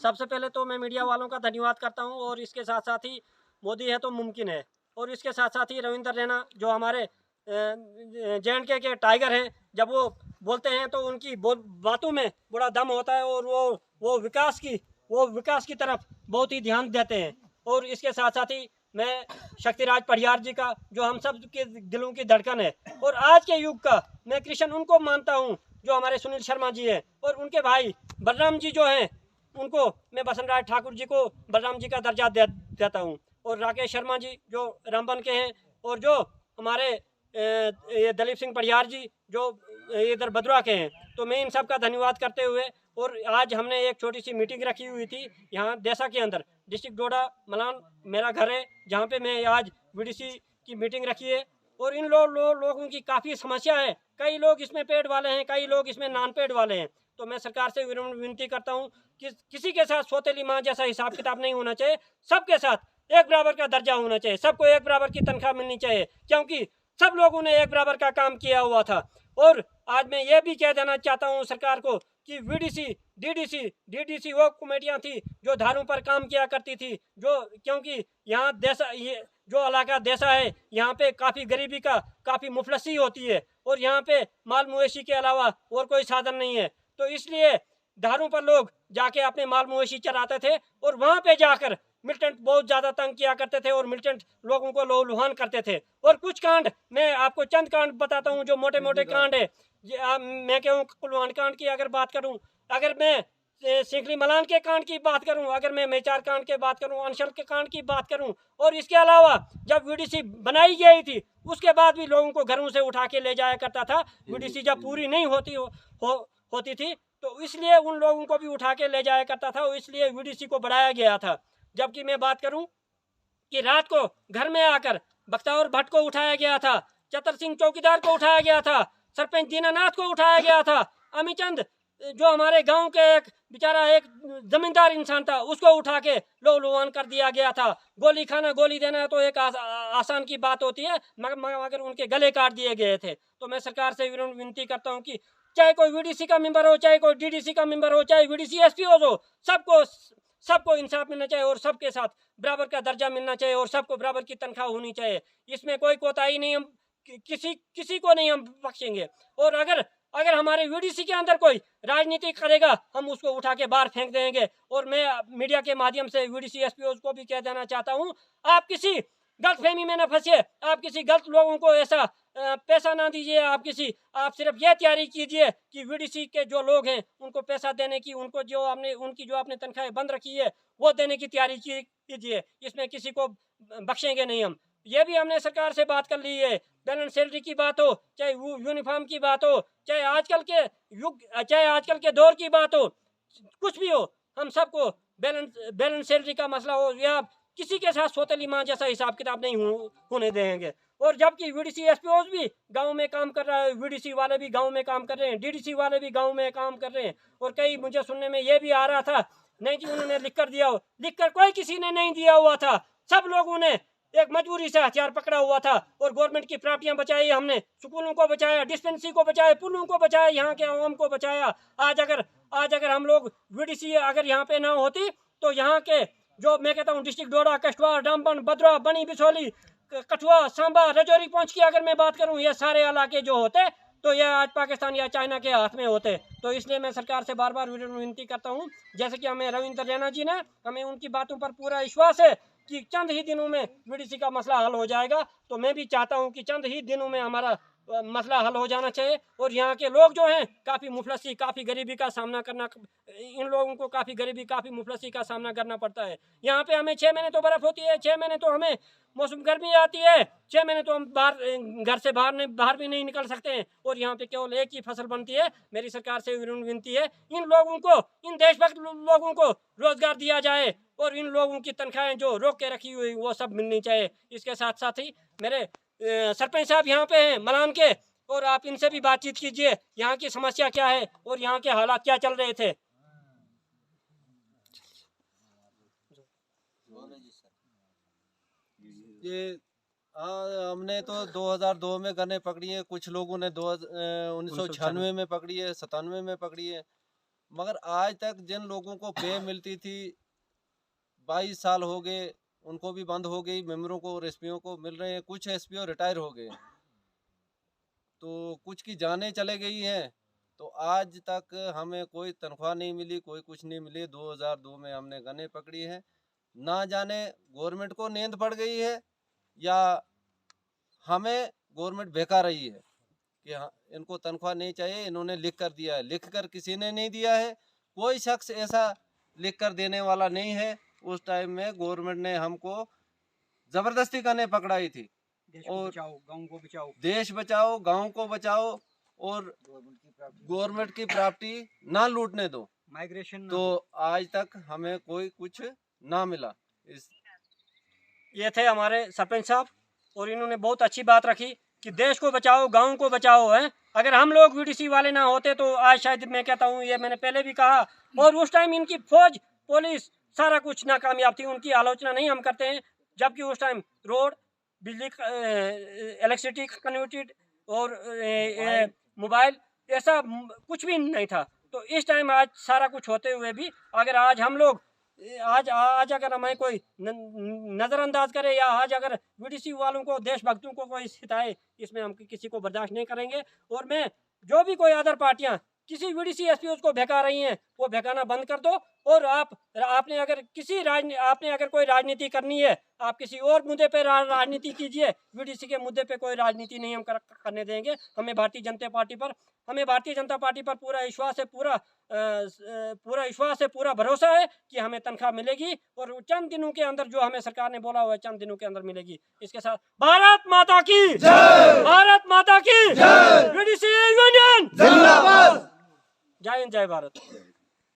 सबसे पहले तो मैं मीडिया वालों का धन्यवाद करता हूं, और इसके साथ साथ ही मोदी है तो मुमकिन है, और इसके साथ साथ ही रविंद्र रैना जो हमारे JNK के टाइगर हैं, जब वो बोलते हैं तो उनकी बातों में बड़ा दम होता है, और वो विकास की तरफ बहुत ही ध्यान देते हैं। और इसके साथ साथ ही मैं शक्तिराज परिहार जी का, जो हम सब के दिलों की धड़कन है, और आज के युग का मैं कृष्ण उनको मानता हूँ, जो हमारे सुनील शर्मा जी हैं, और उनके भाई बलराम जी जो हैं, उनको मैं बसंत राज ठाकुर जी को बलराम जी का दर्जा देता हूँ, और राकेश शर्मा जी जो रामबन के हैं, और जो हमारे ये दलीप सिंह परिहार जी जो इधर भद्रवा के हैं, तो मैं इन सब का धन्यवाद करते हुए, और आज हमने एक छोटी सी मीटिंग रखी हुई थी यहाँ देसा के अंदर, डिस्ट्रिक्ट डोडा मलान मेरा घर है, जहाँ पे मैं आज VDC की मीटिंग रखी है। और इन लोगों की काफ़ी समस्या है, कई लोग इसमें पेड वाले हैं, कई लोग इसमें नॉन पेड वाले हैं। तो मैं सरकार से विनती करता हूँ कि किसी के साथ सौतेली माँ जैसा हिसाब किताब नहीं होना चाहिए, सबके साथ एक बराबर का दर्जा होना चाहिए, सबको एक बराबर की तनख्वाह मिलनी चाहिए, क्योंकि सब लोगों ने एक बराबर का काम किया हुआ था। और आज मैं ये भी कह देना चाहता हूँ सरकार को कि VDC DDC वो कमेटियाँ थी जो धारों पर काम किया करती थी, जो क्योंकि यहाँ ये जो इलाका देसा है, यहाँ पे काफ़ी गरीबी का काफ़ी मुफलसी होती है, और यहाँ पे माल मवेशी के अलावा और कोई साधन नहीं है। तो इसलिए धारों पर लोग जाके अपने माल मवेशी चराते थे, और वहाँ पे जाकर मिलिटेंट बहुत ज़्यादा तंग किया करते थे, और मिलिटेंट लोगों को लहूलुहान करते थे। और कुछ कांड मैं आपको चंद कांड बताता हूँ जो मोटे मोटे कांड है। मैं कहूँ कुलवान कांड की अगर बात करूँ, अगर मैं सिंखली मलान के कांड की बात करूं, अगर मैं मेचार कांड के बात करूं, अंशल के कांड की बात करूं, और इसके अलावा जब VDC बनाई गई थी उसके बाद भी लोगों को घरों से उठा के ले जाया करता था। VDC जब पूरी नहीं होती थी तो इसलिए उन लोगों को भी उठा के ले जाया करता था, इसलिए VDC को बढ़ाया गया था। जबकि मैं बात करूं कि रात को घर में आकर बख्तावर भट्ट को उठाया गया था, चतर सिंह चौकीदार को उठाया गया था, सरपंच दीनानाथ को उठाया गया था, अमीचंद जो हमारे गांव के एक बेचारा एक जमींदार इंसान था उसको उठा के लहूलुहान कर दिया गया था। गोली खाना गोली देना तो एक आसान की बात होती है, मगर उनके गले काट दिए गए थे। तो मैं सरकार से विनती करता हूँ कि चाहे कोई VDC का मेंबर हो, चाहे कोई DDC का मेंबर हो, चाहे VDC SP हो, सबको इंसाफ मिलना चाहिए, और सबके साथ बराबर का दर्जा मिलना चाहिए, और सबको बराबर की तनख्वाह होनी चाहिए। इसमें कोई कोताही नहीं, हम किसी को नहीं हम बख्शेंगे। और अगर हमारे VDC के अंदर कोई राजनीति करेगा हम उसको उठा के बाहर फेंक देंगे। और मैं मीडिया के माध्यम से VDC SPOs को भी कह देना चाहता हूँ, आप किसी गलतफहमी में न फंसिए, आप किसी गलत लोगों को ऐसा पैसा ना दीजिए, आप सिर्फ ये तैयारी कीजिए कि VDC के जो लोग हैं उनको पैसा देने की, उनको जो आपने तनख्वाहें बंद रखी है वो देने की तैयारी कीजिए। इसमें किसी को बख्शेंगे नहीं हम। ये भी हमने सरकार से बात कर ली है, बैलेंस सैलरी की बात हो, चाहे यूनिफॉर्म की बात हो, चाहे आजकल के दौर की बात हो, कुछ भी हो, हम सबको बैलेंस सैलरी का मसला हो या किसी के साथ सौतेली माँ जैसा हिसाब किताब नहीं होने देंगे। और जबकि VDC SPOs भी गांव में काम कर रहा है, VDC वाले भी गांव में काम कर रहे हैं, DDC वाले भी गांव में काम कर रहे हैं। और कई मुझे सुनने में ये भी आ रहा था नहीं कि उन्होंने लिख कर कोई किसी ने नहीं दिया हुआ था, सब लोगों ने एक मजबूरी से हथियार पकड़ा हुआ था, और गवर्नमेंट की प्रॉपर्टियां बचाई हमने, स्कूलों को बचाया, डिस्पेंसरी को बचाया, पुलों को बचाया, यहाँ के आवाम को बचाया। आज अगर हम लोग VDC अगर यहाँ पे ना होती तो यहाँ के जो मैं कहता हूँ डिस्ट्रिक्ट डोडा, कष्टवा, रामबन, भद्रवा, बनी, बिछोली, कठुआ, सांबा, राजौरी, पुंछ की अगर मैं बात करूँ, ये सारे इलाके जो होते तो ये आज पाकिस्तान या चाइना के हाथ में होते। तो इसलिए मैं सरकार से बार बार विनती करता हूँ, जैसे कि हमें रविंद्र रैना जी ने, हमें उनकी बातों पर पूरा विश्वास है कि चंद ही दिनों में VDC का मसला हल हो जाएगा। तो मैं भी चाहता हूँ कि चंद ही दिनों में हमारा मसला हल हो जाना चाहिए। और यहाँ के लोग जो हैं काफ़ी मुफलसी, काफ़ी गरीबी का सामना करना, इन लोगों को काफ़ी गरीबी, काफ़ी मुफलसी का सामना करना पड़ता है। यहाँ पे हमें 6 महीने तो बर्फ़ होती है, 6 महीने तो हमें मौसम गर्मी आती है, 6 महीने तो हम घर से बाहर भी नहीं निकल सकते हैं, और यहाँ पे केवल एक ही फसल बनती है। मेरी सरकार से विनती है, इन लोगों को, इन देशभक्त लोगों को रोजगार दिया जाए, और इन लोगों की तनख्वाहें जो रोक के रखी हुई वो सब मिलनी चाहिए। इसके साथ साथ ही मेरे सरपंच साहब यहाँ पे हैं मलान के, और आप इनसे भी बातचीत कीजिए, यहाँ की समस्या क्या है और यहाँ के हालात क्या चल रहे थे। ये हमने तो 2002 में गन्ने पकड़ी है, कुछ लोगों ने 1996 में पकड़ी है, 97 में पकड़ी है, मगर आज तक जिन लोगों को पे मिलती थी 22 साल हो गए, उनको भी बंद हो गई। मेंबरों को और एसपीओ को मिल रहे हैं। कुछ एसपीओ रिटायर हो गए, तो कुछ की जानें चले गई हैं। तो आज तक हमें कोई तनख्वाह नहीं मिली, कोई कुछ नहीं मिली। 2002 में हमने गने पकड़ी है। ना जाने गवर्नमेंट को नींद पड़ गई है या हमें गवर्नमेंट बेका रही है कि हाँ, इनको तनख्वाह नहीं चाहिए, इन्होंने लिख कर दिया है। लिख कर किसी ने नहीं दिया है, कोई शख्स ऐसा लिख कर देने वाला नहीं है। उस टाइम में गवर्नमेंट ने हमको जबरदस्ती करने पकड़ाई थी। और गाँव को बचाओ, देश बचाओ, गांव को बचाओ और गवर्नमेंट की प्रॉपर्टी ना लूटने दो। माइग्रेशन तो आज तक हमें कोई कुछ ना मिला। ये थे हमारे सरपंच साहब और इन्होंने बहुत अच्छी बात रखी कि देश को बचाओ, गाँव को बचाओ है। अगर हम लोग वीडीसी वाले ना होते तो आज शायद, मैं कहता हूँ, ये मैंने पहले भी कहा, और उस टाइम इनकी फौज, पुलिस, सारा कुछ नाकामयाब थी। उनकी आलोचना नहीं हम करते हैं, जबकि उस टाइम रोड, बिजली, इलेक्ट्रिसिटी कनेक्टेड और मोबाइल, ऐसा कुछ भी नहीं था। तो इस टाइम आज सारा कुछ होते हुए भी अगर आज हम लोग आज अगर हमें कोई नज़रअंदाज करे या आज अगर वीडीसी वालों को, देशभक्तों को कोई सिताए, इसमें हम किसी को बर्दाश्त नहीं करेंगे। और मैं जो भी कोई अदर पार्टियां किसी वीडीसी एसपीओ को बहका रही हैं, वो बहकाना बंद कर दो। और आपने अगर कोई राजनीति करनी है, आप किसी और मुद्दे पे राजनीति कीजिए। वीडीसी के मुद्दे पे कोई राजनीति नहीं हम करने देंगे। हमें भारतीय जनता पार्टी पर पूरा विश्वास है, पूरा भरोसा है कि हमें तनख्वाह मिलेगी और चंद दिनों के अंदर, जो हमें सरकार ने बोला हुआ है, चंद दिनों के अंदर मिलेगी। इसके साथ भारत माता की जय, भारत माता की जय, वीडीसी यूनियन जिंदाबाद, जय हिंद, जय भारत।